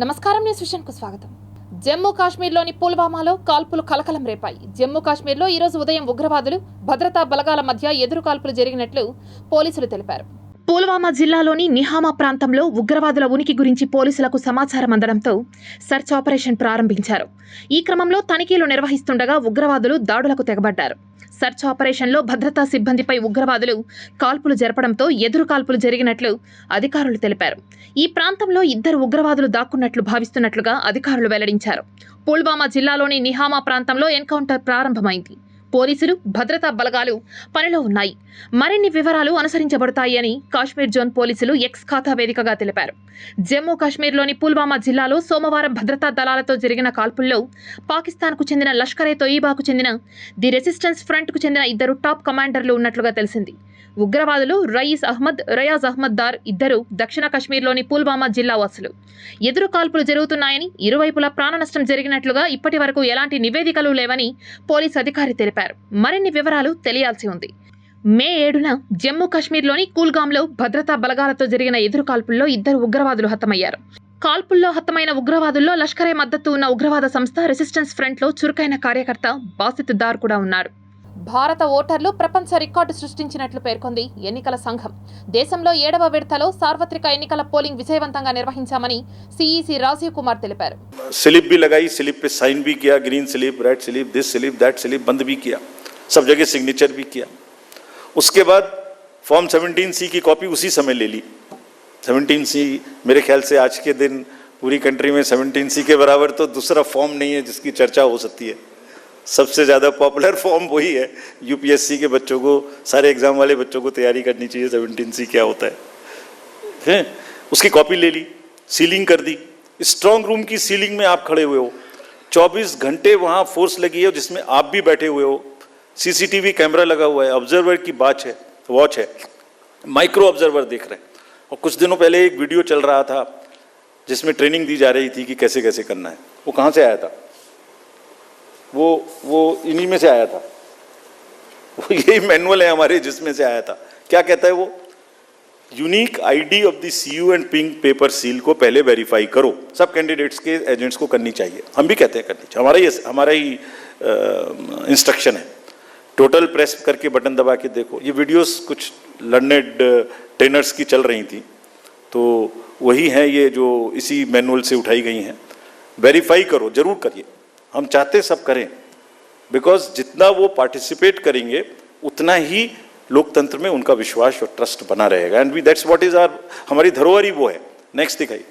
నమస్కారం, న్యూస్ విషన్కు స్వాగతం. జమ్మూ కాశ్మీర్లోని పుల్వామాలో కాల్పులు కలకలం రేపాయి. జమ్మూ కాశ్మీర్లో ఈ రోజు ఉదయం ఉగ్రవాదులు భద్రతా బలగాల మధ్య ఎదురు కాల్పులు జరిగినట్లు పోలీసులు తెలిపారు. పుల్వామా జిల్లాలోని నిహామా ప్రాంతంలో ఉగ్రవాదుల ఉనికి గురించి పోలీసులకు సమాచారం అందడంతో సెర్చ్ ఆపరేషన్ ప్రారంభించారు. ఈ క్రమంలో తనిఖీలు నిర్వహిస్తుండగా ఉగ్రవాదులు దాడులకు తెగబడ్డారు. సెర్చ్ ఆపరేషన్లో భద్రతా సిబ్బందిపై ఉగ్రవాదులు కాల్పులు జరపడంతో ఎదురు కాల్పులు జరిగినట్లు అధికారులు తెలిపారు. ఈ ప్రాంతంలో 2 ఉగ్రవాదులు దాక్కున్నట్లు భావిస్తున్నట్లుగా అధికారులు వెల్లడించారు. పుల్వామా జిల్లాలోని నిహామా ప్రాంతంలో ఎన్కౌంటర్ ప్రారంభమైంది. పోలీసులు, భద్రతా బలగాలు పనిలో ఉన్నాయి. మరిన్ని వివరాలు అనుసరించబడతాయి అని కాశ్మీర్ జోన్ పోలీసులు ఎక్స్ ఖాతా వేదికగా తెలిపారు. జమ్మూ కాశ్మీర్లోని పుల్వామా జిల్లాలో సోమవారం భద్రతా దళాలతో జరిగిన కాల్పుల్లో పాకిస్తాన్కు చెందిన లష్కర్-ఏ-తోయిబాకు చెందిన ది రెసిస్టెన్స్ ఫ్రంట్కు చెందిన 2 టాప్ కమాండర్లు ఉన్నట్లుగా తెలిసింది. ఉగ్రవాదులు రయీస్ అహ్మద్, రయాజ్ అహ్మద్ దార్ ఇద్దరు దక్షిణ కాశ్మీర్లోని పుల్వామా జిల్లా వాసులు. ఎదురు కాల్పులు జరుగుతున్నాయని, ఇరువైపులా ప్రాణ నష్టం జరిగినట్లుగా ఇప్పటి వరకు ఎలాంటి నివేదికలు లేవని పోలీసు అధికారి తెలిపారు. మరిన్ని వివరాలు తెలియాల్సి ఉంది. మే 7న జమ్మూ కాశ్మీర్లోని కుల్గాంలో భద్రతా బలగాలతో జరిగిన ఎదురు కాల్పుల్లో 2 ఉగ్రవాదులు హతమయ్యారు. కాల్పుల్లో హతమైన ఉగ్రవాదుల్లో లష్కరే మద్దతు ఉన్న ఉగ్రవాద సంస్థ రెసిస్టెన్స్ ఫ్రంట్లో చురుకైన కార్యకర్త బాసిత్ దార్ కూడా ఉన్నాడు. భారత ఓటర్లు ప్రపంచ రికార్డు సృష్టించినట్లు పేర్కొంది ఎన్నికల సంఘం. దేశంలో 7వ విడతలో సార్వత్రిక ఎన్నికల పోలింగ్ విజయవంతంగా నిర్వహించామని సిఈసి రాజీవ్ కుమార్ తెలిపారు. स्लिप भी लगाई, स्लिप पे साइन भी किया, green slip, red slip, this slip, that slip बंद भी किया, सब जगह सिग्नेचर भी किया. उसके बाद फॉर्म 17C की कॉपी उसी समय ले ली. 17C मेरे ख्याल से आज के दिन पूरी कंट्री में 17C के बराबर तो दूसरा फॉर्म नहीं है जिसकी चर्चा हो सकती है. सबसे ज़्यादा पॉपुलर फॉर्म वही है. यूपीएससी के बच्चों को, सारे एग्जाम वाले बच्चों को तैयारी करनी चाहिए 17C क्या होता है. उसकी कॉपी ले ली, सीलिंग कर दी. स्ट्रॉन्ग रूम की सीलिंग में आप खड़े हुए हो, 24 घंटे वहाँ फोर्स लगी है जिसमें आप भी बैठे हुए हो. सीसीटीवी कैमरा लगा हुआ है, ऑब्जर्वर की वॉच है, माइक्रो ऑब्जर्वर देख रहे हैं. और कुछ दिनों पहले एक वीडियो चल रहा था जिसमें ट्रेनिंग दी जा रही थी कि कैसे कैसे करना है. वो कहाँ से आया था? वो इन्हीं में से आया था. वो यही मैनुअल है हमारे जिसमें से आया था. क्या कहता है वो? Unique ID of the CU and pink paper seal को पहले वेरीफाई करो. सब कैंडिडेट्स के एजेंट्स को करनी चाहिए. हम भी कहते हैं करनी चाहिए. हमारा ही इंस्ट्रक्शन है. टोटल प्रेस करके बटन दबा के देखो. ये वीडियोस कुछ लर्नेड ट्रेनर्स की चल रही थी, तो वही हैं ये जो इसी मैनुअल से उठाई गई हैं. वेरीफाई करो, जरूर करिए. हम चाहते सब करें, बिकॉज जितना वो पार्टिसिपेट करेंगे उतना ही लोकतंत्र में उनका विश्वास और ट्रस्ट बना रहेगा. एंड दैट्स व्हाट इज हमारी धरोहर ही वो है. नेक्स्ट दिखाइए.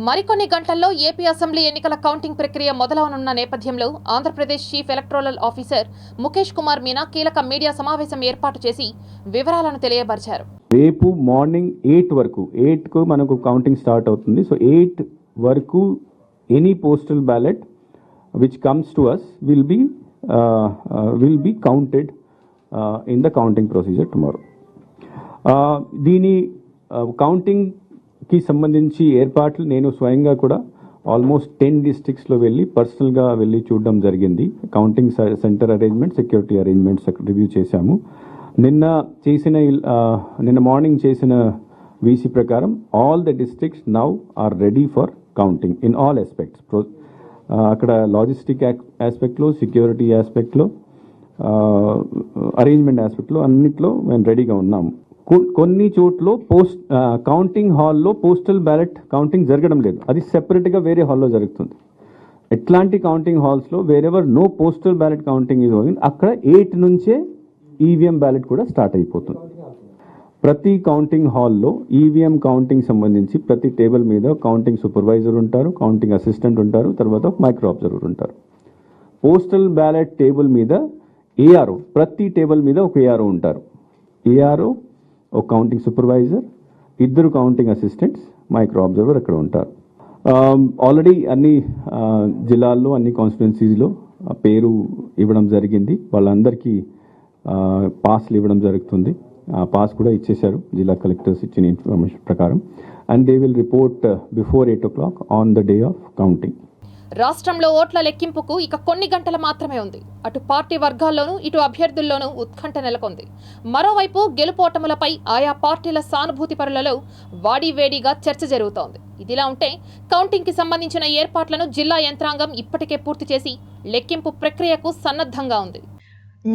మరికొన్ని గంటల్లో ఏపీ అసెంబ్లీ ఎన్నికల కౌంటింగ్ ప్రక్రియ మొదలవనున్న నేపథ్యంలో Andhra Pradesh chief electoral officer Mukesh Kumar Meena కీలక మీడియా సమావేశం ఏర్పాటు చేసి వివరాలను తెలియపరిచారు. రేపు మార్నింగ్ 8 వరకు 8కు మనకు కౌంటింగ్ స్టార్ట్ అవుతుంది. సో 8 వరకు any postal ballot which comes to us will be counted in the counting procedure tomorrow. దీని కౌంటింగ్కి సంబంధించి ఏర్పాట్లు నేను స్వయంగా కూడా ఆల్మోస్ట్ 10 డిస్ట్రిక్ట్స్లో పర్సనల్గా వెళ్ళి చూడడం జరిగింది. Counting centre arrangement, security arrangements review చేశాము. నిన్న మార్నింగ్ చేసిన వీసీ ప్రకారం all the districts now are ready for counting in all aspects. అక్కడ లాజిస్టిక్ ఆస్పెక్ట్లో, సెక్యూరిటీ ఆస్పెక్ట్లో, అరేంజ్మెంట్ ఆస్పెక్ట్లో అన్నిట్లో మేము రెడీగా ఉన్నాము. కొన్ని చోట్ల కౌంటింగ్ హాల్లో పోస్టల్ బ్యాలెట్ కౌంటింగ్ జరగడం లేదు. అది సెపరేట్గా వేరే హాల్లో జరుగుతుంది. ఎట్లాంటి కౌంటింగ్ హాల్స్లో wherever no postal ballot counting is going, అక్కడ 8 నుంచే ఈవీఎం బ్యాలెట్ కూడా స్టార్ట్ అయిపోతుంది. ప్రతి కౌంటింగ్ హాల్లో ఈవీఎం కౌంటింగ్ సంబంధించి ప్రతి టేబుల్ మీద కౌంటింగ్ సూపర్వైజర్ ఉంటారు, కౌంటింగ్ అసిస్టెంట్ ఉంటారు, తర్వాత మైక్రో అబ్జర్వర్ ఉంటారు. పోస్టల్ బ్యాలెట్ టేబుల్ మీద ఏఆర్ఓ, ప్రతి టేబుల్ మీద ఒక ఏఆర్ఓ ఉంటారు. ఏఆర్ఓ, ఒక counting supervisor, 2 counting assistants, micro observer అక్కడ ఉంటారు. ఆల్రెడీ అన్ని జిల్లాల్లో, అన్ని కాన్స్టిట్యున్సీస్లో పేరు ఇవ్వడం జరిగింది. వాళ్ళందరికీ పాస్లు ఇవ్వడం జరుగుతుంది. పాస్ కూడా ఇచ్చేశారు జిల్లా కలెక్టర్స్ ఇచ్చిన ఇన్ఫర్మేషన్ ప్రకారం. And they will report before 8 o'clock on the day of counting. రాష్ట్రంలో ఓట్ల లెక్కింపుకు ఇక కొన్ని గంటలు మాత్రమే ఉంది. అటు పార్టీ వర్గాల్లోనూ ఇటు అభ్యర్థుల్లోనూ ఉత్కంఠ నెలకొంది. మరోవైపు గెలుపోటములపై ఆయా పార్టీల సానుభూతి పరులలో వాడివేడిగా చర్చ జరుగుతోంది. ఇదిలా ఉంటే కౌంటింగ్కి సంబంధించిన ఏర్పాట్లను జిల్లా యంత్రాంగం ఇప్పటికే పూర్తి చేసి లెక్కింపు ప్రక్రియకు సన్నద్ధంగా ఉంది.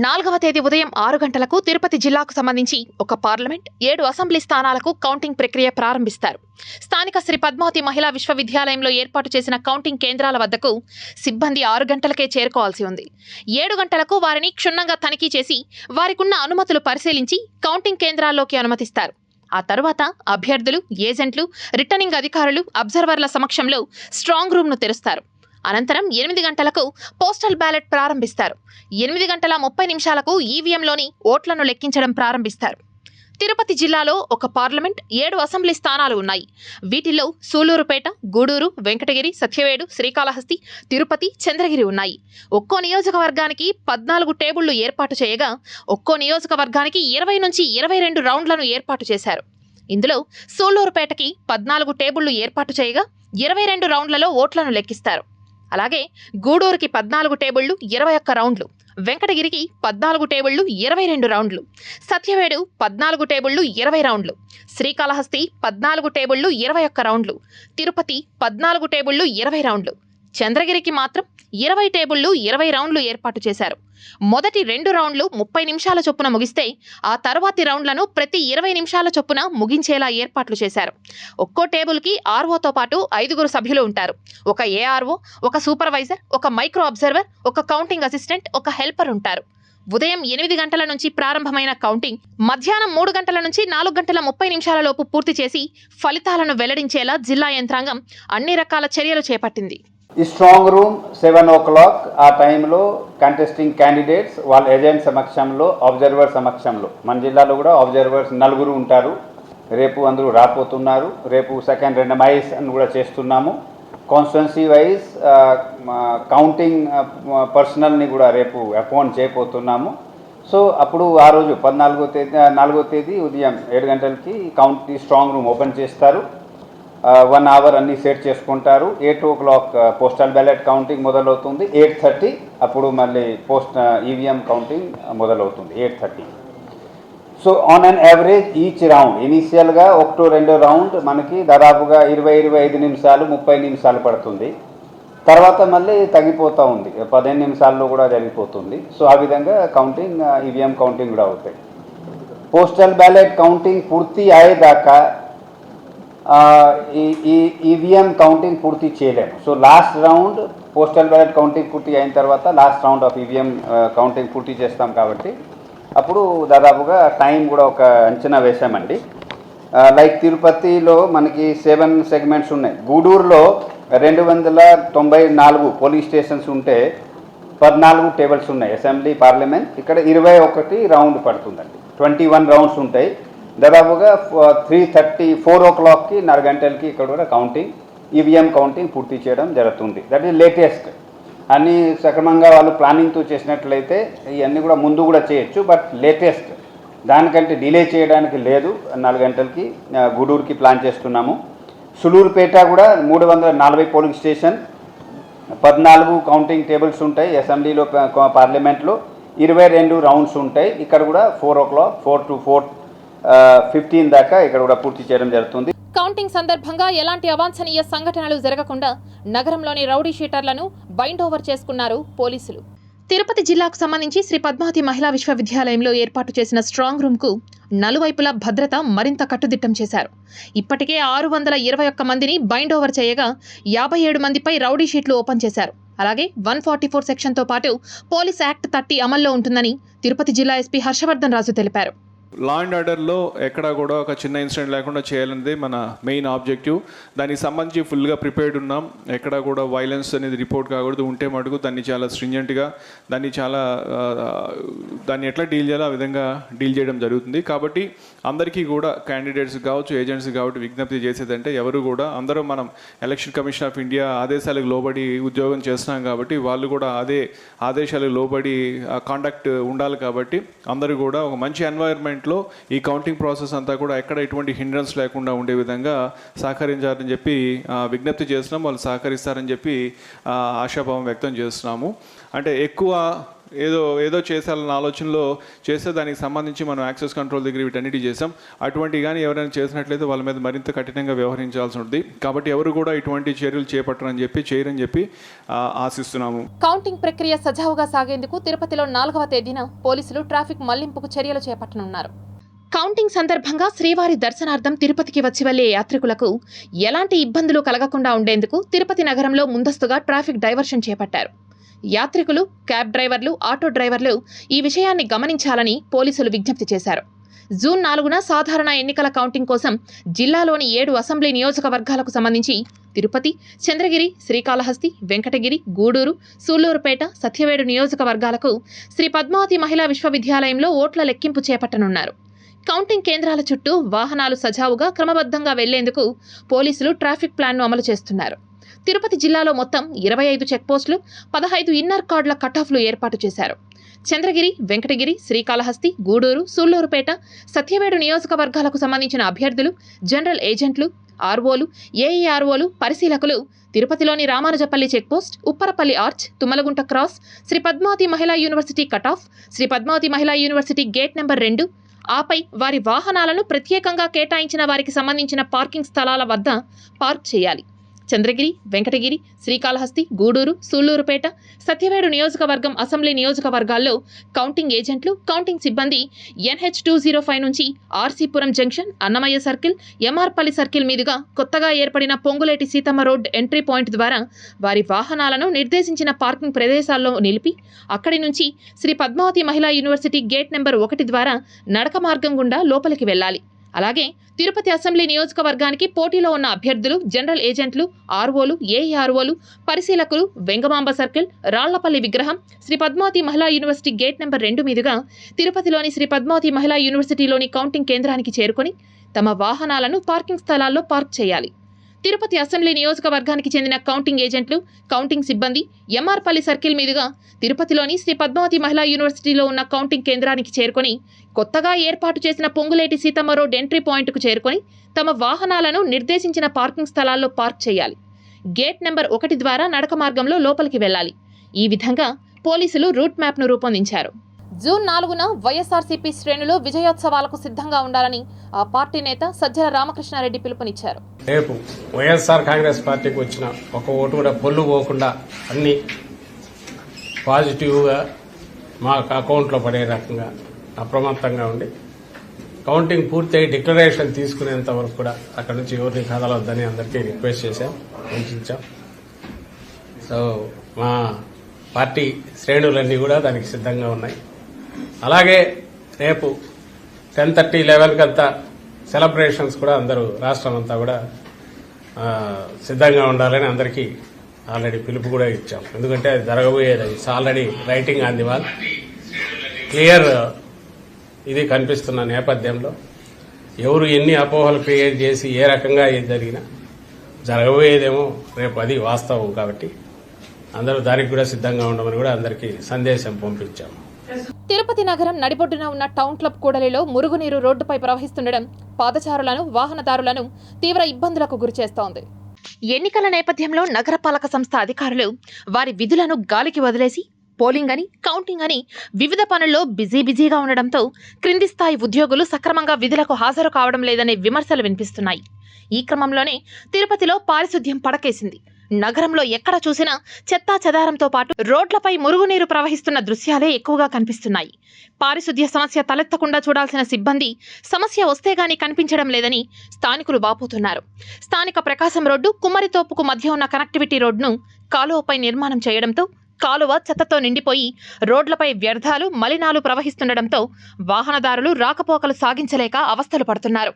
4వ తేదీ ఉదయం 6 గంటలకు తిరుపతి జిల్లాకు సంబంధించి ఒక పార్లమెంట్, 7 అసెంబ్లీ స్థానాలకు కౌంటింగ్ ప్రక్రియ ప్రారంభిస్తారు. స్థానిక శ్రీ పద్మావతి మహిళా విశ్వవిద్యాలయంలో ఏర్పాటు చేసిన కౌంటింగ్ కేంద్రాల వద్దకు సిబ్బంది 6 గంటలకే చేరుకోవాల్సి ఉంది. 7 గంటలకు వారిని క్షుణ్ణంగా తనిఖీ చేసి వారికున్న అనుమతులు పరిశీలించి కౌంటింగ్ కేంద్రాల్లోకి అనుమతిస్తారు. ఆ తర్వాత అభ్యర్థులు, ఏజెంట్లు, రిటర్నింగ్ అధికారులు, అబ్జర్వర్ల సమక్షంలో స్ట్రాంగ్ రూమ్ను తెరుస్తారు. అనంతరం 8 గంటలకు పోస్టల్ బ్యాలెట్ ప్రారంభిస్తారు. 8:30 ఈవీఎంలోని ఓట్లను లెక్కించడం ప్రారంభిస్తారు. తిరుపతి జిల్లాలో ఒక పార్లమెంట్, 7 అసెంబ్లీ స్థానాలు ఉన్నాయి. వీటిల్లో సూళ్లూరుపేట, గూడూరు, వెంకటగిరి, సత్యవేడు, శ్రీకాళహస్తి, తిరుపతి, చంద్రగిరి ఉన్నాయి. ఒక్కో నియోజకవర్గానికి 14 టేబుళ్లు ఏర్పాటు చేయగా ఒక్కో నియోజకవర్గానికి 20 నుంచి 22 రౌండ్లను ఏర్పాటు చేశారు. ఇందులో సూళ్లూరుపేటకి 14 టేబుళ్లు ఏర్పాటు చేయగా 22 రౌండ్లలో ఓట్లను లెక్కిస్తారు. అలాగే గూడూరుకి 14 టేబుళ్లు 21 రౌండ్లు, వెంకటగిరికి 14 టేబుళ్లు 22 రౌండ్లు, సత్యవేడు 14 టేబుళ్లు 20 రౌండ్లు, శ్రీకాళహస్తి 14 టేబుళ్లు 21 రౌండ్లు, తిరుపతి 14 టేబుళ్లు 20 రౌండ్లు, చంద్రగిరికి మాత్రం 20 టేబుళ్లు 20 రౌండ్లు ఏర్పాటు చేశారు. మొదటి 2 రౌండ్లు 30 నిమిషాల చొప్పున ముగిస్తే ఆ తర్వాతి రౌండ్లను ప్రతి 20 నిమిషాల చొప్పున ముగించేలా ఏర్పాట్లు చేశారు. ఒక్కో టేబుల్కి ఆర్ఓతో పాటు 5 సభ్యులు ఉంటారు. ఒక ఏఆర్ఓ, ఒక సూపర్వైజర్, ఒక మైక్రో అబ్జర్వర్, ఒక కౌంటింగ్ అసిస్టెంట్, ఒక హెల్పర్ ఉంటారు. ఉదయం 8 గంటల నుంచి ప్రారంభమైన కౌంటింగ్ మధ్యాహ్నం 3 గంటల నుంచి 4:30 లోపు పూర్తి చేసి ఫలితాలను వెల్లడించేలా జిల్లా యంత్రాంగం అన్ని రకాల చర్యలు చేపట్టింది. ఈ స్ట్రాంగ్ రూమ్ 7 o'clock ఆ టైంలో కంటెస్టింగ్ క్యాండిడేట్స్ వాళ్ళ ఏజెంట్ సమక్షంలో, అబ్జర్వర్ సమక్షంలో, మన జిల్లాలో కూడా అబ్జర్వర్స్ 4 ఉంటారు. రేపు అందరూ రాపోతున్నారు. రేపు సెకండ్ రెండమైజ్ అని కూడా చేస్తున్నాము. కాన్స్టిట్యున్సీ వైజ్ కౌంటింగ్ పర్సనల్ని కూడా రేపు అపాయింట్ చేయబోతున్నాము. సో అప్పుడు ఆ రోజు 4వ తేదీ ఉదయం 7 గంటలకి స్ట్రాంగ్ రూమ్ ఓపెన్ చేస్తారు. 1 hour అన్నీ సెట్ చేసుకుంటారు. 8 o'clock పోస్టల్ బ్యాలెట్ కౌంటింగ్ మొదలవుతుంది. 8:30 అప్పుడు మళ్ళీ ఈవీఎం కౌంటింగ్ మొదలవుతుంది 8:30. So on an average each round ఇనీషియల్గా 1-2 రౌండ్ మనకి దాదాపుగా 20-25 నిమిషాలు 30 నిమిషాలు పడుతుంది. తర్వాత మళ్ళీ తగ్గిపోతూ ఉంది, 15 నిమిషాల్లో కూడా జరిగిపోతుంది. సో ఆ విధంగా కౌంటింగ్ ఈవీఎం కౌంటింగ్ కూడా అవుతాయి. పోస్టల్ బ్యాలెట్ కౌంటింగ్ పూర్తి అయ్యేదాకా ఈ ఈవీఎం కౌంటింగ్ పూర్తి చేయలేము. So last round postal ballot counting పూర్తి అయిన తర్వాత last round of EVM counting పూర్తి చేస్తాం కాబట్టి అప్పుడు దాదాపుగా టైం కూడా ఒక అంచనా వేసామండి. లైక్ తిరుపతిలో మనకి 7 సెగ్మెంట్స్ ఉన్నాయి. గూడూరులో 294 పోలింగ్ స్టేషన్స్ ఉంటే 14 టేబుల్స్ ఉన్నాయి అసెంబ్లీ, పార్లమెంట్. ఇక్కడ 21 రౌండ్ పడుతుందండి. 21 రౌండ్స్ ఉంటాయి. దాదాపుగా 4 o'clockకి 4 గంటలకి ఇక్కడ కూడా కౌంటింగ్ ఈవీఎం కౌంటింగ్ పూర్తి చేయడం జరుగుతుంది. That is latest. అన్నీ సక్రమంగా వాళ్ళు ప్లానింగ్తో చేసినట్లయితే ఇవన్నీ కూడా ముందు కూడా చేయొచ్చు. బట్ లేటెస్ట్ దానికంటే డిలే చేయడానికి లేదు. 4 గంటలకి గూడూరుకి ప్లాన్ చేస్తున్నాము. సులూరుపేట కూడా 340 పోలింగ్ స్టేషన్, 14 కౌంటింగ్ టేబుల్స్ ఉంటాయి అసెంబ్లీలో, పార్లమెంట్లో 22 రౌండ్స్ ఉంటాయి. ఇక్కడ కూడా 4 o'clock 4 to 4:15 దాకా ఇక్కడ కూడా పూర్తి చేయడం జరుగుతుంది. కౌంటింగ్ సందర్భంగా ఎలాంటి అవాంఛనీయ సంఘటనలు జరగకుండా నగరంలోని రౌడీ షీటర్లను బైండ్ ఓవర్ చేసుకున్నారు పోలీసులు. తిరుపతి జిల్లాకు సంబంధించి శ్రీ పద్మావతి మహిళా విశ్వవిద్యాలయంలో ఏర్పాటు చేసిన స్ట్రాంగ్ రూమ్కు నలువైపులా భద్రత మరింత కట్టుదిట్టం చేశారు. ఇప్పటికే 621 మందిని బైండ్ ఓవర్ చేయగా 57 మందిపై రౌడీ షీట్లు ఓపెన్ చేశారు. అలాగే 144 సెక్షన్తో పాటు పోలీస్ యాక్ట్ 30 అమల్లో ఉంటుందని తిరుపతి జిల్లా ఎస్పీ హర్షవర్ధన్ రాజు తెలిపారు. లా అండ్ ఆర్డర్లో ఎక్కడా కూడా ఒక చిన్న ఇన్సిడెంట్ లేకుండా చేయాలనేది మన మెయిన్ ఆబ్జెక్టివ్. దానికి సంబంధించి ఫుల్గా ప్రిపేర్డ్ ఉన్నాం. ఎక్కడా కూడా వైలెన్స్ అనేది రిపోర్ట్ కాకూడదు. ఉంటే మటుకు దాన్ని చాలా స్ట్రింజెంట్గా దాన్ని ఎట్లా డీల్ చేయాలో ఆ విధంగా డీల్ చేయడం జరుగుతుంది. కాబట్టి అందరికీ కూడా క్యాండిడేట్స్ కావచ్చు, ఏజెంట్స్ కాబట్టి విజ్ఞప్తి చేసేదంటే ఎవరు కూడా అందరూ మనం ఎలక్షన్ కమిషన్ ఆఫ్ ఇండియా ఆదేశాలకు లోబడి ఉద్యోగం చేస్తున్నాం కాబట్టి వాళ్ళు కూడా అదే ఆదేశాలకు లోబడి కాండక్ట్ ఉండాలి. కాబట్టి అందరూ కూడా ఒక మంచి ఎన్వైర్న్మెంట్ మూమెంట్లో ఈ కౌంటింగ్ ప్రాసెస్ అంతా కూడా ఎక్కడ ఎటువంటి హిండ్రన్స్ లేకుండా ఉండే విధంగా సహకరించాలని చెప్పి విజ్ఞప్తి చేస్తున్నాం. వాళ్ళు సహకరిస్తారని చెప్పి ఆశాభావం వ్యక్తం చేస్తున్నాము. అంటే ఎక్కువ ఏదో చేసాలన్న ఆలోచనలో చేస్తే దానికి సంబంధించి మనం యాక్సెస్ కంట్రోల్ దగ్గర వీటన్నిటి చేసాం. అటువంటి కానీ ఎవరైనా చేసినట్లయితే వాళ్ళ మీద మరింత కఠినంగా వ్యవహరించాల్సి ఉంటుంది. కాబట్టి ఎవరు కూడా ఇటువంటి చర్యలు చేయరని చెప్పి ఆశిస్తున్నాము. కౌంటింగ్ ప్రక్రియ సజావుగా సాగేందుకు తిరుపతిలో 4వ తేదీన పోలీసులు ట్రాఫిక్ మళ్లింపుకు చర్యలు చేపట్టనున్నారు. కౌంటింగ్ సందర్భంగా శ్రీవారి దర్శనార్థం తిరుపతికి వచ్చి వెళ్లే యాత్రికులకు ఎలాంటి ఇబ్బందులు కలగకుండా ఉండేందుకు తిరుపతి నగరంలో ముందస్తుగా ట్రాఫిక్ డైవర్షన్ చేపట్టారు. యాత్రికులు, క్యాబ్ డ్రైవర్లు, ఆటో డ్రైవర్లు ఈ విషయాన్ని గమనించాలని పోలీసులు విజ్ఞప్తి చేశారు. జూన్ 4న సాధారణ ఎన్నికల కౌంటింగ్ కోసం జిల్లాలోని 7 అసెంబ్లీ నియోజకవర్గాలకు సంబంధించి తిరుపతి, చంద్రగిరి, శ్రీకాళహస్తి, వెంకటగిరి, గూడూరు, సూళ్లూరుపేట, సత్యవేడు నియోజకవర్గాలకు శ్రీ పద్మావతి మహిళా విశ్వవిద్యాలయంలో ఓట్ల లెక్కింపు చేపట్టనున్నారు. కౌంటింగ్ కేంద్రాల చుట్టూ వాహనాలు సజావుగా క్రమబద్ధంగా వెళ్లేందుకు పోలీసులు ట్రాఫిక్ ప్లాన్ను అమలు చేస్తున్నారు. తిరుపతి జిల్లాలో మొత్తం 25 చెక్పోస్టులు, 15 ఇన్నర్ కార్డుల కటాఫ్లు ఏర్పాటు చేశారు. చంద్రగిరి, వెంకటగిరి, శ్రీకాళహస్తి, గూడూరు, సూళ్లూరుపేట, సత్యవేడు నియోజకవర్గాలకు సంబంధించిన అభ్యర్థులు, జనరల్ ఏజెంట్లు, ఆర్ఓలు, ఏఈఆర్ఓలు, పరిశీలకులు తిరుపతిలోని Ramanujapalli checkpost, Upparapalli arch, Tummalagunta cross, Sri Padmavathi Mahila university cutoff, Shri Padmavathi Mahila university gate number 2, ఆపై వారి వాహనాలను ప్రత్యేకంగా కేటాయించిన వారికి సంబంధించిన పార్కింగ్ స్థలాల వద్ద పార్క్ చేయాలి. చంద్రగిరి, వెంకటగిరి, శ్రీకాళహస్తి, గూడూరు, సూళ్లూరుపేట, సత్యవేడు నియోజకవర్గం అసెంబ్లీ నియోజకవర్గాల్లో కౌంటింగ్ ఏజెంట్లు, కౌంటింగ్ సిబ్బంది NH205 నుంచి RC Puram junction, Annamayya circle, MR Palli circle మీదుగా కొత్తగా ఏర్పడిన Ponguleti Seethamma road entry point ద్వారా వారి వాహనాలను నిర్దేశించిన పార్కింగ్ ప్రదేశాల్లో నిలిపి అక్కడి నుంచి Shri Padmavathi Mahila university gate number 1 ద్వారా నడక మార్గం గుండా లోపలికి వెళ్లాలి. అలాగే తిరుపతి అసెంబ్లీ నియోజకవర్గానికి పోటీలో ఉన్న అభ్యర్థులు, జనరల్ ఏజెంట్లు, ఆర్ఓలు, ఏఈఆర్ఓలు, పరిశీలకులు వెంగమాంబ సర్కిల్, రాళ్లపల్లి విగ్రహం, Shri Padmavathi Mahila university gate number 2 మీదుగా తిరుపతిలోని శ్రీ పద్మావతి మహిళా యూనివర్సిటీలోని కౌంటింగ్ కేంద్రానికి చేరుకొని తమ వాహనాలను పార్కింగ్ స్థలాల్లో పార్క్ చేయాలి. తిరుపతి అసెంబ్లీ నియోజకవర్గానికి చెందిన కౌంటింగ్ ఏజెంట్లు, కౌంటింగ్ సిబ్బంది ఎంఆర్పల్లి సర్కిల్ మీదుగా తిరుపతిలోని శ్రీ పద్మావతి మహిళా యూనివర్సిటీలో ఉన్న కౌంటింగ్ కేంద్రానికి చేరుకొని కొత్తగా ఏర్పాటు చేసిన పొంగులేటి సీతమ్మ రోడ్ ఎంట్రీ పాయింట్కు చేరుకొని తమ వాహనాలను నిర్దేశించిన పార్కింగ్ స్థలాల్లో పార్క్ చేయాలి. గేట్ నెంబర్ 1 ద్వారా నడక మార్గంలో లోపలికి వెళ్లాలి. ఈ విధంగా పోలీసులు రూట్ మ్యాప్ను రూపొందించారు. జూన్ 4న వైఎస్ఆర్సీపీ శ్రేణులు విజయోత్సవాలకు సిద్ధంగా ఉండాలని ఆ పార్టీ నేత సజ్జల రామకృష్ణారెడ్డి పిలుపునిచ్చారు. రేపు వైఎస్ఆర్ కాంగ్రెస్ పార్టీకి వచ్చిన ఒక ఓటు కూడా పొల్లు పోకుండా అన్ని పాజిటివ్గా మా అకౌంట్లో పడే రకంగా అప్రమత్తంగా ఉండి కౌంటింగ్ పూర్తయి డిక్లరేషన్ తీసుకునేంత వరకు కూడా అక్కడ నుంచి ఎవరిని కదలొద్దని అందరికీ రిక్వెస్ట్ చేశాం, సూచించాం. సో మా పార్టీ శ్రేణులన్నీ కూడా దానికి సిద్ధంగా ఉన్నాయి. అలాగే రేపు 10:30, 11 అంతా సెలబ్రేషన్స్ కూడా అందరూ రాష్ట్రం అంతా కూడా సిద్ధంగా ఉండాలని అందరికీ ఆల్రెడీ పిలుపు కూడా ఇచ్చాం. ఎందుకంటే అది జరగబోయేది, it's already writing on the wall. Clear ఇది కనిపిస్తున్న నేపథ్యంలో ఎవరు ఎన్ని అపోహలు క్రియేట్ చేసి ఏ రకంగా ఏది జరిగినా జరగబోయేదేమో రేపు అది వాస్తవం. కాబట్టి అందరూ దానికి కూడా సిద్ధంగా ఉండమని కూడా అందరికీ సందేశం పంపించాము. తిరుపతి నగరం నడిబొడ్డున ఉన్న టౌన్ క్లబ్ కూడలిలో మురుగునీరు రోడ్డుపై ప్రవహిస్తుండడం పాదచారులను, వాహనదారులను తీవ్ర ఇబ్బందులకు గురిచేస్తోంది. ఎన్నికల నేపథ్యంలో నగరపాలక సంస్థ అధికారులు వారి విధులను గాలికి వదిలేసి పోలింగ్ అని, కౌంటింగ్ అని వివిధ పనుల్లో బిజీగా ఉండడంతో క్రింది స్థాయి ఉద్యోగులు సక్రమంగా విధులకు హాజరు కావడం లేదనే విమర్శలు వినిపిస్తున్నాయి. ఈ క్రమంలోనే తిరుపతిలో పారిశుద్ధ్యం పడకేసింది. నగరంలో ఎక్కడ చూసినా చెత్తా చెదారంతో పాటు రోడ్లపై మురుగునీరు ప్రవహిస్తున్న దృశ్యాలే ఎక్కువగా కనిపిస్తున్నాయి. పారిశుద్ధ్య సమస్య తలెత్తకుండా చూడాల్సిన సిబ్బంది సమస్య వస్తే గానీ కనిపించడం లేదని స్థానికులు వాపోతున్నారు. స్థానిక ప్రకాశం రోడ్డు, కుమ్మరితోపుకు మధ్య ఉన్న కనెక్టివిటీ రోడ్డును కాలువపై నిర్మాణం చేయడంతో కాలువ చెత్తతో నిండిపోయి రోడ్లపై వ్యర్థాలు, మలినాలు ప్రవహిస్తుండటంతో వాహనదారులు రాకపోకలు సాగించలేక అవస్థలు పడుతున్నారు.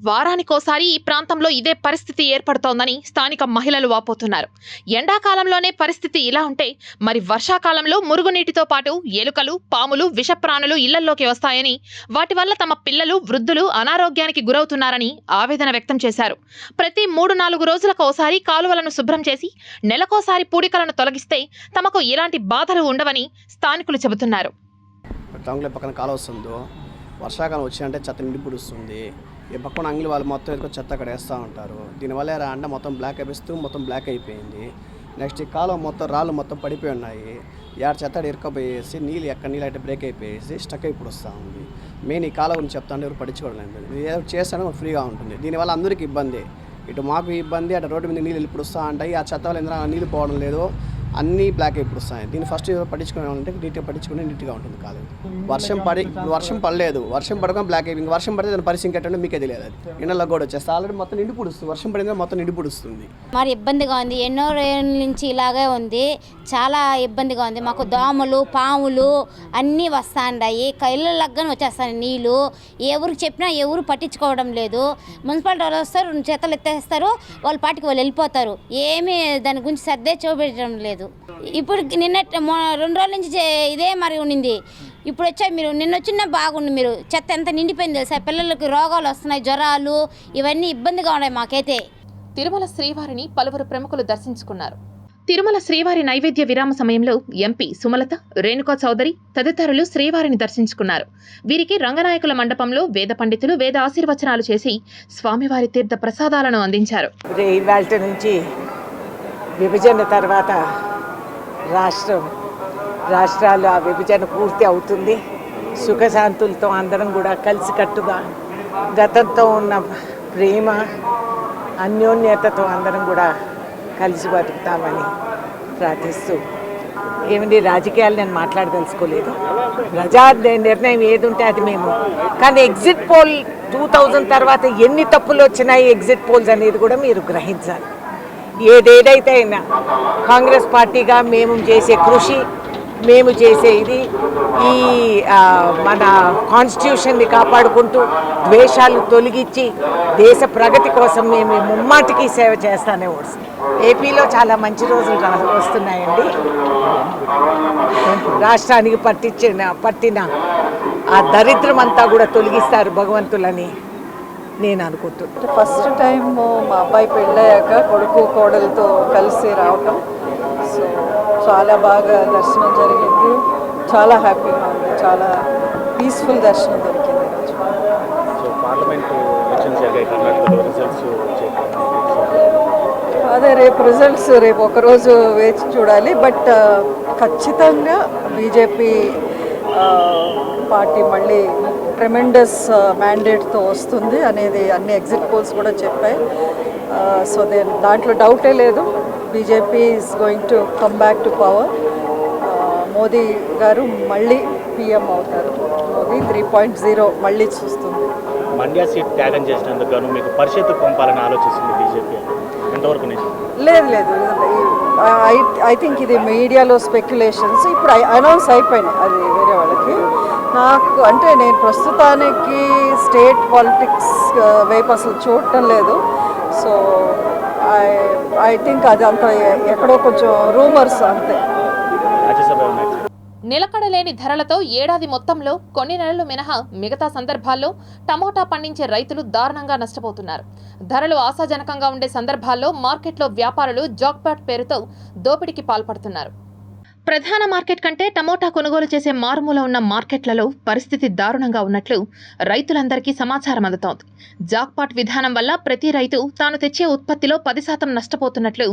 వారానికోసారి ఈ ప్రాంతంలో ఇదే పరిస్థితి ఏర్పడుతోందని స్థానిక మహిళలు వాపోతున్నారు. ఎండాకాలంలోనే పరిస్థితి ఇలా ఉంటే మరి వర్షాకాలంలో మురుగునీటితో పాటు ఎలుకలు, పాములు, విషప్రాణులు ఇళ్లల్లోకి వస్తాయని, వాటి వల్ల తమ పిల్లలు, వృద్ధులు అనారోగ్యానికి గురవుతున్నారని ఆవేదన వ్యక్తం చేశారు. ప్రతి 3-4 రోజులకు ఒకసారి కాలువలను శుభ్రం చేసి నెలకోసారి పూడికలను తొలగిస్తే తమకు ఎలాంటి బాధలు ఉండవని స్థానికులు చెబుతున్నారు. పక్కన కాలువ వస్తుందో వర్షాకాలం వచ్చిందంటే చెత్త నిండి పుడుస్తుంది. ఈ పక్కన అంగిలి వాళ్ళు మొత్తం ఎదుర్కొని చెత్త అక్కడ వేస్తూ ఉంటారు. దీనివల్ల ఎలా అంటే మొత్తం బ్లాక్ అయిపోయిస్తూ మొత్తం బ్లాక్ అయిపోయింది. నెక్స్ట్ ఈ కాలం మొత్తం రాళ్ళు మొత్తం పడిపోయి ఉన్నాయి. చెత్త ఇరుకపోయేసి నీళ్ళు ఎక్కడ నీళ్ళు అయితే బ్రేక్ అయిపోయేసి స్టక్ అయిపోయి వస్తూ ఉంది. మెయిన్ ఈ కాలం గురించి చెప్తాను, ఎవరు పట్టించుకోవడం లేదు. ఇది ఏదో చేస్తానో ఫ్రీగా ఉంటుంది. దీనివల్ల అందరికీ ఇబ్బంది, ఇటు మాకు ఇబ్బంది, అటు రోడ్డు మీద నీళ్ళు ఇప్పుడు వస్తూ ఉంటాయి. ఆ చెత్త వల్ల ఎందుకు నీళ్ళు పోవడం లేదు, అన్నీ బ్లాక్ అయిపోయి వస్తాయి. దీన్ని ఫస్ట్ పట్టించుకునే నీట్గా పట్టించుకుని నీట్గా ఉంటుంది కాలేజ్. వర్షం పడలేదు, వర్షం పడకుండా బ్లాక్ అయిపోయింది. వర్షం పడితే దాని పరిస్థితి ఇంకెట్టంటే మీకే తెలియదు. అది ఎండలో కూడా వచ్చేస్తుంది. ఆల్రెడీ మొత్తం నిండి పుడుస్తుంది. వర్షం పడింది మొత్తం నిండి పుడుస్తుంది. మరి ఇబ్బందిగా ఉంది, ఎన్నో రోజుల నుంచి ఇలాగే ఉంది. చాలా ఇబ్బందిగా ఉంది. మాకు దోమలు పాములు అన్నీ వస్తాయి. ఇళ్ళకి వచ్చేస్తాయి నీళ్ళు. ఎవరికి చెప్పినా ఎవరు పట్టించుకోవడం లేదు. మున్సిపాలిటీ వాళ్ళు వస్తారు, 2 చేతలు ఎత్తేస్తారు, వాళ్ళ పాటికి వాళ్ళు వెళ్ళిపోతారు. ఏమీ దాని గురించి శ్రద్ధే చూపించడం లేదు. ఇప్పుడు నిన్న 2 రోజుల నుంచి ఇదే మరి ఉండింది. ఇప్పుడు వచ్చా మీరు నిన్న వచ్చినా బాగుండు. మీరు చెత్త ఎంత నిండిపోయింది తెలుసా. పిల్లలకి రోగాలు వస్తున్నాయి, జ్వరాలు, ఇవన్నీ ఇబ్బందిగా ఉన్నాయి మాకైతే. తిరుమల శ్రీవారిని పలువురు ప్రముఖులు దర్శించుకున్నారు. తిరుమల శ్రీవారి నైవేద్య విరామ సమయంలో ఎంపీ సుమలత, రేణుకా చౌదరి తదితరులు శ్రీవారిని దర్శించుకున్నారు. వీరికి రంగనాయకుల మండపంలో వేద పండితులు వేద ఆశీర్వచనాలు చేసి స్వామివారి తీర్థ ప్రసాదాలను అందించారు. ఇవాళ నుంచి విభజన తర్వాత రాష్ట్రాలు ఆ విభజన పూర్తి అవుతుంది. సుఖశాంతులతో అందరం కూడా కలిసికట్టుగా గతంతో ఉన్న ప్రేమ అన్యోన్యతతో అందరం కూడా కలిసి బతుకుతామని ప్రార్థిస్తూ, ఏమండి రాజకీయాలు నేను మాట్లాడదలుచుకోలేదు. ప్రజా నిర్ణయం ఏది ఉంటే అది మేము. కానీ ఎగ్జిట్ పోల్ 2000 తర్వాత ఎన్ని తప్పులు వచ్చినాయి ఎగ్జిట్ పోల్స్ అనేది కూడా మీరు గ్రహించాలి. ఏదైతే అయినా కాంగ్రెస్ పార్టీగా మేము చేసే కృషి, మేము చేసే ఇది ఈ మన కాన్స్టిట్యూషన్ని కాపాడుకుంటూ ద్వేషాలు తొలగించి దేశ ప్రగతి కోసం మేము ముమ్మాటికి సేవ చేస్తానే వస్తుంది. ఏపీలో చాలా మంచి రోజులు వస్తున్నాయండి. రాష్ట్రానికి పట్టిన ఆ దరిద్రం అంతా కూడా తొలగిస్తారు భగవంతులని నేను అనుకుంటున్నాను. ఫస్ట్ టైం మా అబ్బాయి పెళ్ళయ్యాక కొడుకు కోడలతో కలిసి రావటం, సో చాలా బాగా దర్శనం జరిగింది. చాలా హ్యాపీగా ఉంది. చాలా పీస్ఫుల్ దర్శనం దొరికింది. అదే రేపు రిజల్ట్స్ రేపు ఒకరోజు వేచి చూడాలి. బట్ ఖచ్చితంగా బీజేపీ పార్టీ మళ్ళీ ట్రెమెండస్ మ్యాండేట్తో వస్తుంది అనేది అన్ని ఎగ్జిట్ పోల్స్ కూడా చెప్పాయి. సో దాంట్లో డౌటే లేదు. BJP is going to come back to power. Modi గారు మళ్ళీ పీఎం అవుతారు. మోదీ 3.0 మళ్ళీ చూస్తుంది. మండ్యా సీట్ త్యాగం చేసినందుకు గాను మీకు పరిషత్కు పంపాలని ఆలోచిస్తుంది బీజేపీ, ఎంతవరకు లేదు. ఐ థింక్ ఇది మీడియాలో స్పెక్యులేషన్స్. ఇప్పుడు అనౌన్స్ అయిపోయినాయి అది వేరే వాళ్ళకి. నాకు అంటే నేను ప్రస్తుతానికి స్టేట్ పాలిటిక్స్ వైపు అసలు చూడటం లేదు. సో ఐ థింక్ అది అంత ఎక్కడో కొంచెం రూమర్స్ అంతే. నిలకడలేని ధరలతో ఏడాది మొత్తంలో కొన్ని నెలలు మినహా మిగతా సందర్భాల్లో టమోటా పండించే రైతులు దారుణంగా నష్టపోతున్నారు. ధరలు ఆశాజనకంగా ఉండే సందర్భాల్లో మార్కెట్లో వ్యాపారులు జాక్పాట్ పేరుతో దోపిడీకి పాల్పడుతున్నారు. ప్రధాన మార్కెట్ కంటే టమోటా కొనుగోలు చేసే మారుమూల ఉన్న మార్కెట్లలో పరిస్థితి దారుణంగా ఉన్నట్లు రైతులందరికీ సమాచారం అందుతోంది. జాక్పాట్ విధానం వల్ల ప్రతి రైతు తాను తెచ్చే ఉత్పత్తిలో 10% నష్టపోతున్నట్లు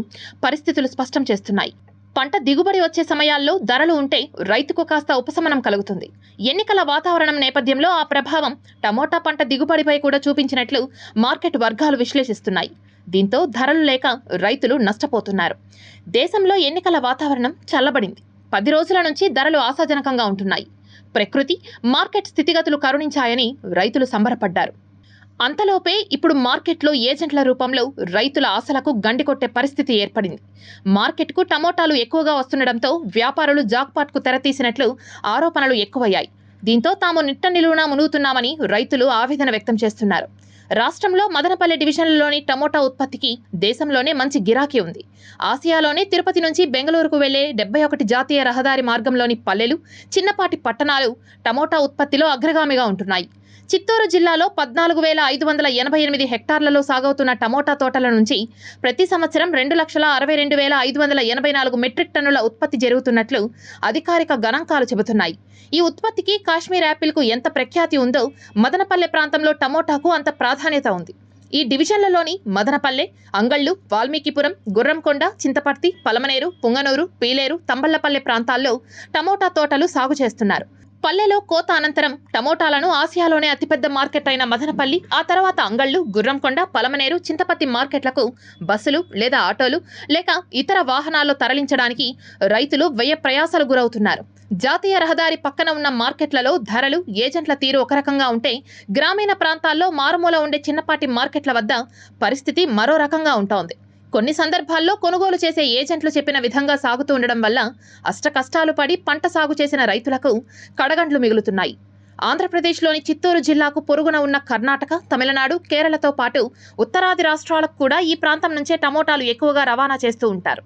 పరిస్థితులు స్పష్టం చేస్తున్నాయి. పంట దిగుబడి వచ్చే సమయాల్లో ధరలు ఉంటే రైతుకు కాస్త ఉపశమనం కలుగుతుంది. ఎన్నికల వాతావరణం నేపథ్యంలో ఆ ప్రభావం టమోటా పంట దిగుబడిపై కూడా చూపించినట్లు మార్కెట్ వర్గాలు విశ్లేషిస్తున్నాయి. దీంతో ధరలు లేక రైతులు నష్టపోతున్నారు. దేశంలో ఎన్నికల వాతావరణం చల్లబడింది. 10 రోజుల నుంచి ధరలు ఆశాజనకంగా ఉంటున్నాయి. ప్రకృతి, మార్కెట్ స్థితిగతులు కరుణించాయని రైతులు సంబరపడ్డారు. అంతలోపే ఇప్పుడు మార్కెట్లో ఏజెంట్ల రూపంలో రైతుల ఆశలకు గండి కొట్టే పరిస్థితి ఏర్పడింది. మార్కెట్కు టమోటాలు ఎక్కువగా వస్తుండటంతో వ్యాపారులు జాక్పాట్కు తెరతీసినట్లు ఆరోపణలు ఎక్కువయ్యాయి. దీంతో తాము నిట్ట నిలువునా మునుగుతున్నామని రైతులు ఆవేదన వ్యక్తం చేస్తున్నారు. రాష్ట్రంలో మదనపల్లె డివిజన్లలోని టమోటా ఉత్పత్తికి దేశంలోనే మంచి గిరాకీ ఉంది. ఆసియాలోనే తిరుపతి నుంచి బెంగళూరుకు వెళ్లే 71 జాతీయ రహదారి మార్గంలోని పల్లెలు, చిన్నపాటి పట్టణాలు టమోటా ఉత్పత్తిలో అగ్రగామిగా ఉంటున్నాయి. చిత్తూరు జిల్లాలో 14,588 హెక్టార్లలో సాగవుతున్న టమోటా తోటల నుంచి ప్రతి సంవత్సరం 2,62,584 మెట్రిక్ టన్నుల ఉత్పత్తి జరుగుతున్నట్లు అధికారిక గణాంకాలు చెబుతున్నాయి. ఈ ఉత్పత్తికి కాశ్మీర్ యాపిల్కు ఎంత ప్రఖ్యాతి ఉందో మదనపల్లె ప్రాంతంలో టమోటాకు అంత ప్రాధాన్యత ఉంది. ఈ డివిజన్లలోని మదనపల్లె, అంగళ్ళు, వాల్మీకిపురం, గుర్రంకొండ, చింతపర్తి, పలమనేరు, పుంగనూరు, పీలేరు, తంబళ్లపల్లె ప్రాంతాల్లో టమోటా తోటలు సాగు చేస్తున్నారు. పల్లెలో కోత అనంతరం టమోటాలను ఆసియాలోనే అతిపెద్ద మార్కెట్ అయిన మదనపల్లి, ఆ తర్వాత అంగళ్ళు, గుర్రంకొండ, పలమనేరు, చింతపత్తి మార్కెట్లకు బస్సులు లేదా ఆటోలు లేక ఇతర వాహనాల్లో తరలించడానికి రైతులు వ్యయ ప్రయాసాలు గురవుతున్నారు. జాతీయ రహదారి పక్కన ఉన్న మార్కెట్లలో ధరలు, ఏజెంట్ల తీరు ఒక రకంగా ఉంటే, గ్రామీణ ప్రాంతాల్లో మారుమూల ఉండే చిన్నపాటి మార్కెట్ల వద్ద పరిస్థితి మరో రకంగా ఉంటోంది. కొన్ని సందర్భాల్లో కొనుగోలు చేసే ఏజెంట్లు చెప్పిన విధంగా సాగుతూ ఉండడం వల్ల అష్టకష్టాలు పడి పంట సాగు చేసిన రైతులకు కడగండ్లు మిగులుతున్నాయి. ఆంధ్రప్రదేశ్లోని చిత్తూరు జిల్లాకు పొరుగున ఉన్న కర్ణాటక, తమిళనాడు, కేరళతో పాటు ఉత్తరాది రాష్ట్రాలకు కూడా ఈ ప్రాంతం నుంచే టమోటాలు ఎక్కువగా రవాణా చేస్తూ ఉంటారు.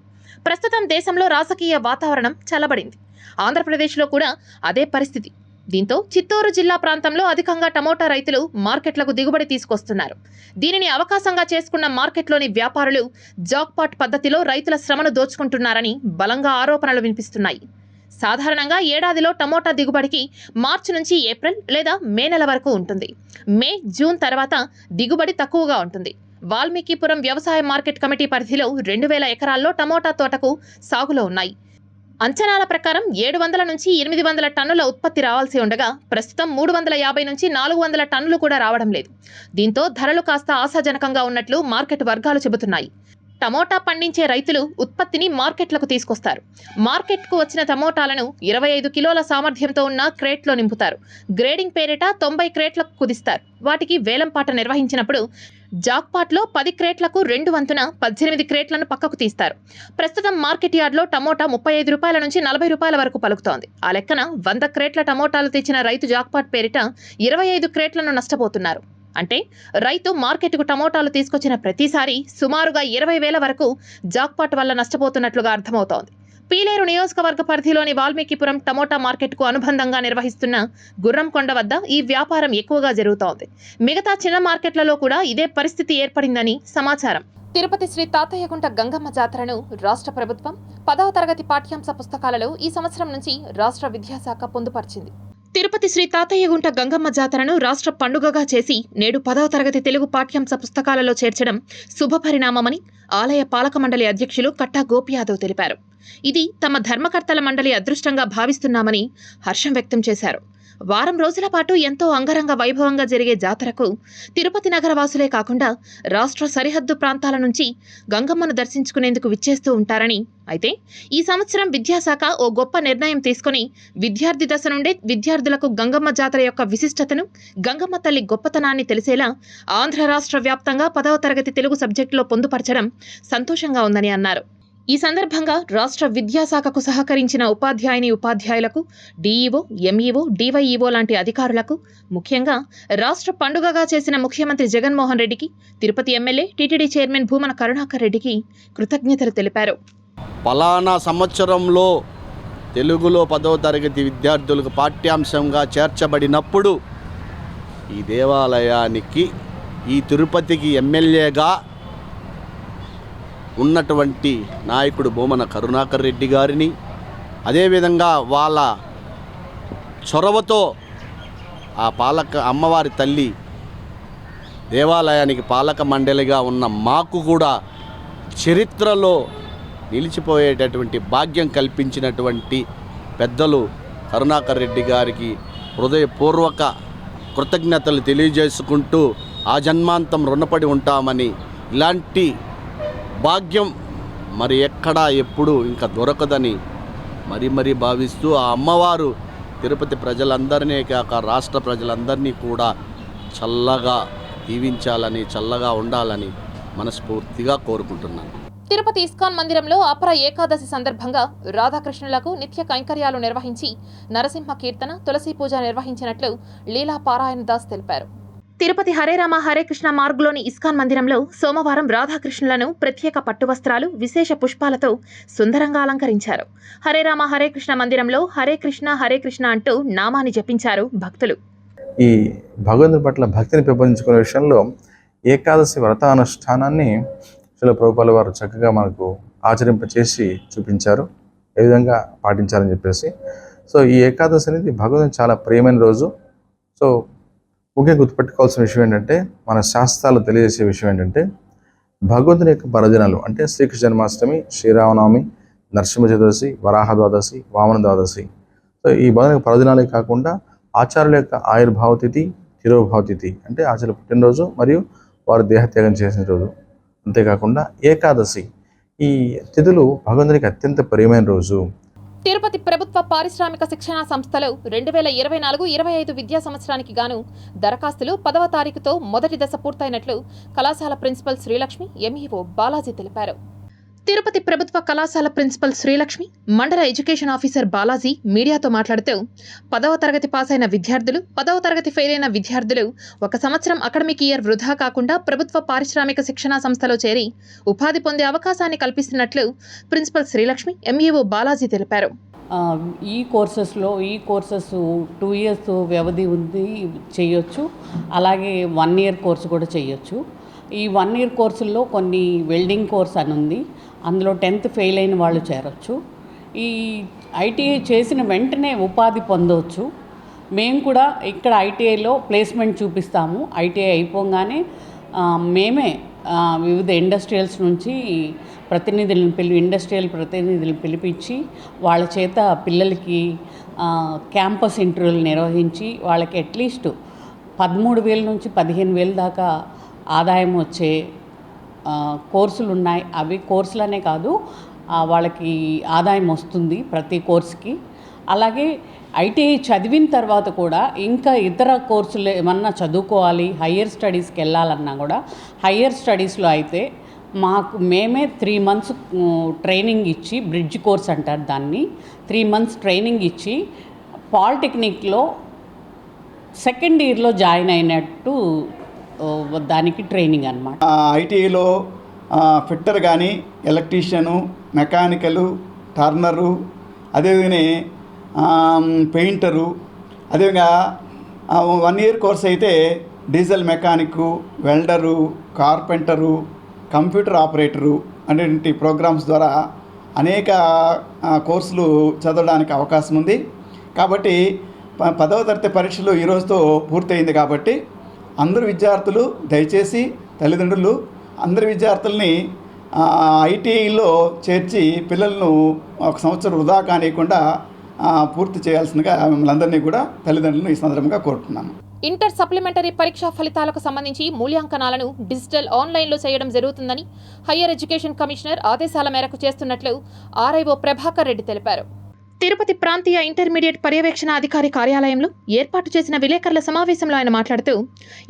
ప్రస్తుతం దేశంలో రాజకీయ వాతావరణం చల్లబడింది. ఆంధ్రప్రదేశ్లో కూడా అదే పరిస్థితి. దీంతో చిత్తూరు జిల్లా ప్రాంతంలో అధికంగా టమోటా రైతులు మార్కెట్లకు దిగుబడి తీసుకొస్తున్నారు. దీనిని అవకాశంగా చేసుకున్న మార్కెట్లోని వ్యాపారులు జాక్పాట్ పద్ధతిలో రైతుల శ్రమను దోచుకుంటున్నారని బలంగా ఆరోపణలు వినిపిస్తున్నాయి. సాధారణంగా ఏడాదిలో టమోటా దిగుబడికి మార్చి నుంచి ఏప్రిల్ లేదా మే నెల వరకు ఉంటుంది. మే, జూన్ తర్వాత దిగుబడి తక్కువగా ఉంటుంది. వాల్మీకిపురం వ్యవసాయ మార్కెట్ కమిటీ పరిధిలో 2,000 ఎకరాల్లో టమోటా తోటకు సాగులో ఉన్నాయి. అంచనాల ప్రకారం 700 నుంచి 800 టన్నుల ఉత్పత్తి రావాల్సి ఉండగా ప్రస్తుతం 350 నుంచి 400 టన్నులు కూడా రావడం లేదు. దీంతో ధరలు కాస్త ఆశాజనకంగా ఉన్నట్లు మార్కెట్ వర్గాలు చెబుతున్నాయి. టమోటా పండించే రైతులు ఉత్పత్తిని మార్కెట్లకు తీసుకొస్తారు. మార్కెట్కు వచ్చిన టమోటాలను 25 కిలోల సామర్థ్యంతో ఉన్న క్రేట్లో నింపుతారు. గ్రేడింగ్ పేరిట 90 క్రేట్లకు కుదిస్తారు. వాటికి వేలంపాట నిర్వహించినప్పుడు జాక్పాట్లో 10 క్రేట్లకు 2 వంతున 18 క్రేట్లను పక్కకు తీస్తారు. ప్రస్తుతం మార్కెట్ యార్డ్లో టమోటా 35 రూపాయల నుంచి 40 రూపాయల వరకు పలుకుతోంది. ఆ లెక్కన 100 క్రేట్ల టమోటాలు తెచ్చిన రైతు జాక్పాట్ పేరిట 25 క్రేట్లను నష్టపోతున్నారు. అంటే రైతు మార్కెట్కు టమోటాలు తీసుకొచ్చిన ప్రతిసారి సుమారుగా 20,000 వరకు జాక్పాట్ వల్ల నష్టపోతున్నట్లుగా అర్థమవుతోంది. పీలేరు నియోజకవర్గ పరిధిలోని వాల్మీకిపురం టమోటా మార్కెట్కు అనుబంధంగా నిర్వహిస్తున్న గుర్రంకొండ వద్ద ఈ వ్యాపారం ఎక్కువగా జరుగుతోంది. మిగతా చిన్న మార్కెట్లలో కూడా ఇదే పరిస్థితి ఏర్పడిందని సమాచారం. తిరుపతి శ్రీ తాతయ్యగుంట గంగమ్మ జాతరను రాష్ట్ర ప్రభుత్వం 10వ తరగతి పాఠ్యాంశ పుస్తకాలలో ఈ సంవత్సరం నుంచి రాష్ట్ర విద్యాశాఖ పొందుపరిచింది. తిరుపతి శ్రీ తాతయ్యగుంట గంగమ్మ జాతరను రాష్ట్ర పండుగగా చేసి నేడు 10వ తరగతి తెలుగు పాఠ్యాంశ పుస్తకాలలో చేర్చడం శుభపరిణామమని ఆలయ పాలక మండలి అధ్యక్షులు కట్టా గోపి యాదవ్ తెలిపారు. ఇది తమ ధర్మకర్తల మండలి అదృష్టంగా భావిస్తున్నామని హర్షం వ్యక్తం చేశారు. వారం రోజుల పాటు ఎంతో అంగరంగ వైభవంగా జరిగే జాతరకు తిరుపతి నగరవాసులే కాకుండా రాష్ట్ర సరిహద్దు ప్రాంతాల నుంచి గంగమ్మను దర్శించుకునేందుకు విచ్చేస్తూ ఉంటారని, అయితే ఈ సంవత్సరం విద్యాశాఖ ఓ గొప్ప నిర్ణయం తీసుకుని విద్యార్థి దశ నుండే విద్యార్థులకు గంగమ్మ జాతర యొక్క విశిష్టతను, గంగమ్మ తల్లి గొప్పతనాన్ని తెలిసేలా ఆంధ్ర రాష్ట్ర వ్యాప్తంగా 10వ తరగతి తెలుగు సబ్జెక్టులో పొందుపరచడం సంతోషంగా ఉందని అన్నారు. ఈ సందర్భంగా రాష్ట్ర విద్యాశాఖకు సహకరించిన ఉపాధ్యాయులకు, డీఈఓ, ఎంఈఓ, డీవైఈఓ లాంటి అధికారులకు, ముఖ్యంగా రాష్ట్ర పండుగగా చేసిన ముఖ్యమంత్రి జగన్మోహన్ రెడ్డికి, Tirupati MLA, TTD chairman Bhumana Karunakar రెడ్డికి కృతజ్ఞతలు తెలిపారు. పలానా సంవత్సరంలో తెలుగులో 10వ తరగతి విద్యార్థులకు పాఠ్యాంశంగా చేర్చబడినప్పుడు ఈ దేవాలయానికి, ఈ తిరుపతికి ఎమ్మెల్యేగా ఉన్నటువంటి నాయకుడు భూమన కరుణాకర్ రెడ్డి గారిని, అదేవిధంగా వాళ్ళ చొరవతో ఆ అమ్మవారి తల్లి దేవాలయానికి పాలక మండలిగా ఉన్న మాకు కూడా చరిత్రలో నిలిచిపోయేటటువంటి భాగ్యం కల్పించినటువంటి పెద్దలు కరుణాకర్ రెడ్డి గారికి హృదయపూర్వక కృతజ్ఞతలు తెలియజేసుకుంటూ ఆ జన్మాంతం రుణపడి ఉంటామని, ఇలాంటి భాగ్యం మరి ఎక్కడా ఎప్పుడు ఇంకా దొరకదని మరీ భావిస్తూ ఆ అమ్మవారు తిరుపతి ప్రజలందరినీ కాక రాష్ట్ర ప్రజలందరినీ కూడా చల్లగా దీవించాలని, చల్లగా ఉండాలని మనస్ఫూర్తిగా కోరుకుంటున్నాను. తిరుపతి ఇస్కాన్ మందిరంలో అపర ఏకాదశి సందర్భంగా రాధాకృష్ణులకు నిత్య కైంకర్యాలు నిర్వహించి నరసింహ కీర్తన, తులసి పూజ నిర్వహించినట్లు లీలా పారాయణ దాస్ తెలిపారు. తిరుపతి హరే రామ హరే కృష్ణ మార్గ్లోని ఇస్కాన్ మందిరంలో సోమవారం రాధాకృష్ణులను ప్రత్యేక పట్టు వస్త్రాలు, విశేష పుష్పాలతో సుందరంగా అలంకరించారు. హరే రామ హరే కృష్ణ మందిరంలో హరే కృష్ణ అంటూ నామాన్ని జపించారు భక్తులు. ఈ భగవంతుని పట్ల భక్తిని పెంపొందించుకునే విషయంలో ఏకాదశి వ్రతానుష్ఠానాన్ని శ్రీల ప్రభుపాల వారు చక్కగా మనకు ఆచరింపచేసి చూపించారు, ఏ విధంగా పాటించాలని చెప్పేసి. సో ఈ ఏకాదశి అనేది భగవంతుని చాలా ప్రియమైన రోజు. సో ముఖ్యంగా గుర్తుపెట్టుకోవాల్సిన విషయం ఏంటంటే, మన శాస్త్రాలు తెలియజేసే విషయం ఏంటంటే, భగవంతుని యొక్క పర్వదినాలు అంటే శ్రీకృష్ణ జన్మాష్టమి, శ్రీరామనవమి, నరసింహ చతుర్దశి, వరాహ ద్వాదశి, వామన ద్వాదశి. సో ఈ పర్వదినాలే కాకుండా ఆచార్యుల యొక్క ఆయుర్భావ తిథి, తిరోభావ తిథి అంటే ఆచార్యుల పుట్టినరోజు మరియు వారు దేహత్యాగం చేసిన రోజు. అంతేకాకుండా ఏకాదశి, ఈ తిథులు భగవంతునికి అత్యంత ప్రియమైన రోజు. తిరుపతి ప్రభుత్వ పారిశ్రామిక శిక్షణా సంస్థలో 2024-25 విద్యా సంవత్సరానికి గాను దరఖాస్తులు 10వ తారీఖుతో మొదటి దశ పూర్తయినట్లు కళాశాల ప్రిన్సిపల్ శ్రీలక్ష్మి, ఎంఈఓ బాలాజీ తెలిపారు. తిరుపతి ప్రభుత్వ కళాశాల ప్రిన్సిపల్ శ్రీలక్ష్మి, మండల ఎడ్యుకేషన్ ఆఫీసర్ బాలాజీ మీడియాతో మాట్లాడుతూ 10వ తరగతి పాస్ అయిన విద్యార్థులు, 10వ తరగతి ఫెయిల్ అయిన విద్యార్థులు 1 సంవత్సరం అకాడమిక్ ఇయర్ వృధా కాకుండా ప్రభుత్వ పారిశ్రామిక శిక్షణా సంస్థలో చేరి ఉపాధి పొందే అవకాశాన్ని కల్పిస్తున్నట్లు ప్రిన్సిపల్ శ్రీలక్ష్మి, ఎంఈఓ బాలాజీ తెలిపారు. ఈ కోర్సెస్ 2 years వ్యవధి ఉంది, చేయొచ్చు. అలాగే 1 year కోర్సు కూడా చేయొచ్చు. ఈ 1 year కోర్సుల్లో కొన్ని వెల్డింగ్ కోర్స్ అని ఉంది, అందులో 10th ఫెయిల్ అయిన వాళ్ళు చేరొచ్చు. ఈ ఐటీఐ చేసిన వెంటనే ఉపాధి పొందవచ్చు. మేము కూడా ఇక్కడ ఐటీఐలో ప్లేస్మెంట్ చూపిస్తాము. ఐటీఐ అయిపోగానే మేమే వివిధ ఇండస్ట్రియల్స్ నుంచి ఇండస్ట్రియల్ ప్రతినిధులను పిలిపించి వాళ్ళ చేత పిల్లలకి క్యాంపస్ ఇంటర్వ్యూలు నిర్వహించి వాళ్ళకి అట్లీస్ట్ 13,000 నుంచి 15,000 దాకా ఆదాయం వచ్చే కోర్సులు ఉన్నాయి. అవి కోర్సులనే కాదు, వాళ్ళకి ఆదాయం వస్తుంది ప్రతి కోర్సుకి. అలాగే ఐటీఐ చదివిన తర్వాత కూడా ఇంకా ఇతర కోర్సులు ఏమన్నా చదువుకోవాలి, హయ్యర్ స్టడీస్కి వెళ్ళాలన్నా కూడా హయ్యర్ స్టడీస్లో అయితే మేమే 3 months ట్రైనింగ్ ఇచ్చి, బ్రిడ్జ్ కోర్స్ అంటారు దాన్ని, 3 months ట్రైనింగ్ ఇచ్చి పాలిటెక్నిక్లో 2nd yearలో జాయిన్ అయినట్టు దానికి ట్రైనింగ్ అన్నమాట. ఐటీఐలో ఫిట్టర్ కానీ, ఎలక్ట్రీషియను, మెకానికలు, టర్నరు, అదేవిధంగా పెయింటరు, అదేవిధంగా 1 year కోర్స్ అయితే diesel mechanic, welder, carpenter, computer operator అనేటువంటి ప్రోగ్రామ్స్ ద్వారా అనేక కోర్సులు చదవడానికి అవకాశం ఉంది. కాబట్టి 10వ తరగతి పరీక్షలు ఈరోజుతో పూర్తయింది. కాబట్టి అందరు విద్యార్థులు దయచేసి తల్లిదండ్రులు అందరి విద్యార్థుల్ని ఐటీఐలో చేర్చి పిల్లలను 1 సంవత్సరం వృధా కానియకుండా పూర్తి చేయాల్సిందిగా మిమ్మల్ని అందరినీ కూడా తల్లిదండ్రులను ఈ సందర్భంగా కోరుతున్నాను. ఇంటర్ సప్లిమెంటరీ పరీక్షా ఫలితాలకు సంబంధించి మూల్యాంకనాలను డిజిటల్ ఆన్లైన్లో చేయడం జరుగుతుందని హయ్యర్ ఎడ్యుకేషన్ కమిషనర్ ఆదేశాల మేరకు చేస్తున్నట్లు ఆర్ఐఓ ప్రభాకర్ రెడ్డి తెలిపారు. తిరుపతి ప్రాంతీయ ఇంటర్మీడియట్ పర్యవేక్షణ అధికారి కార్యాలయంలో ఏర్పాటు చేసిన విలేకరుల సమావేశంలో ఆయన మాట్లాడుతూ,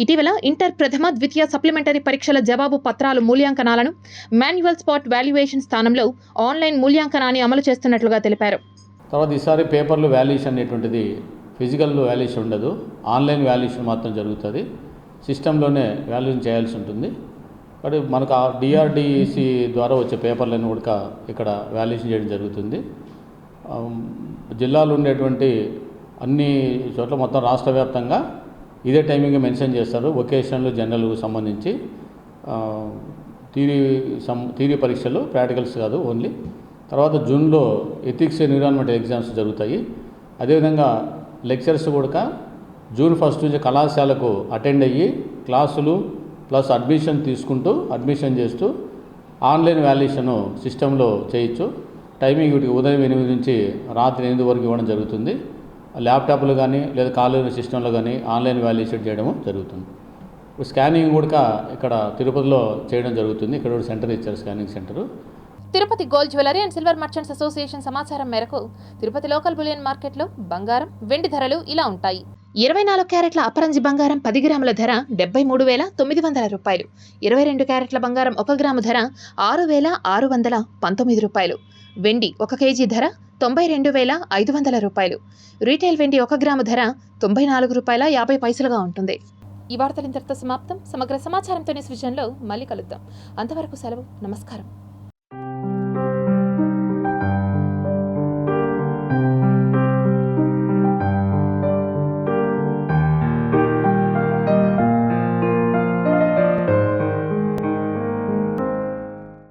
ఇటీవల ఇంటర్ ప్రథమ, ద్వితీయ సప్లిమెంటరీ పరీక్షల జవాబు పత్రాలు మూల్యాంకనాలను మాన్యువల్ స్పాట్ వాల్యుయేషన్ స్థానంలో ఆన్లైన్ మూల్యాంకనాన్ని అమలు చేస్తున్నట్లుగా తెలిపారు. తర్వాత ఈసారి పేపర్లు వాల్యుయేషన్ అనేటువంటిది ఫిజికల్ వాల్యుయేషన్ ఉండదు, ఆన్లైన్ వాల్యుయేషన్ మాత్రం జరుగుతుంది. సిస్టంలోనే వాల్యుయేషన్ చేయాల్సి ఉంటుంది. కాబట్టి మనకు డిఆర్డిసి ద్వారా వచ్చే పేపర్లను కూడా ఇక్కడ వాల్యుయేషన్ చేయడం జరుగుతుంది. జిల్లాలో ఉండేటువంటి అన్ని చోట్ల మొత్తం రాష్ట్ర వ్యాప్తంగా ఇదే టైమింగ్ మెన్షన్ చేస్తారు. వొకేషనల్, జనరల్కు సంబంధించి థియరీ పరీక్షలు, ప్రాక్టికల్స్ కాదు ఓన్లీ. తర్వాత జూన్లో ఎథిక్స్ ఎన్విరాన్మెంట్ ఎగ్జామ్స్ జరుగుతాయి. అదేవిధంగా లెక్చర్స్ కూడా June 1 నుంచి కళాశాలకు అటెండ్ అయ్యి క్లాసులు ప్లస్ అడ్మిషన్ చేస్తూ ఆన్లైన్ వాల్యుయేషను సిస్టంలో చేయొచ్చు. టైమింగ్ వీటికి ఉదయం 8 నుంచి రాత్రి 8 వరకు ఇవ్వడం జరుగుతుంది. ల్యాప్టాప్లు కానీ లేదా కాలేజీ సిస్టంలో కానీ ఆన్లైన్ వాల్యుయేషన్ చేయడం జరుగుతుంది. స్కానింగ్ కూడా ఇక్కడ తిరుపతిలో చేయడం జరుగుతుంది. ఇక్కడ ఒక సెంటర్ ఇచ్చారు, scanning centre. Tirupati gold jewellery and silver merchants association సమాచారం మేరకు తిరుపతి లోకల్ బులియన్ మార్కెట్లో బంగారం, వెండి ధరలు ఇలా ఉంటాయి. 24 క్యారెట్ల అపరంజి బంగారం 10 గ్రాముల ధర 73,900 రూపాయలు. 22 క్యారెట్ల బంగారం 1 గ్రాము ధర 6,619 రూపాయలు. వెండి 1 కేజీ ధర 92,500 రూపాయలు. రీటైల్ వెండి 1 గ్రాము ధర 94 రూపాయల 50 పైసలుగా ఉంటుంది. ఈ వార్తలు ఇంతటితో సమాప్తం. సమగ్ర సమాచారంతో న్యూస్ విజన్లో మళ్ళీ కలుద్దాం. అంతవరకు సెలవు, నమస్కారం.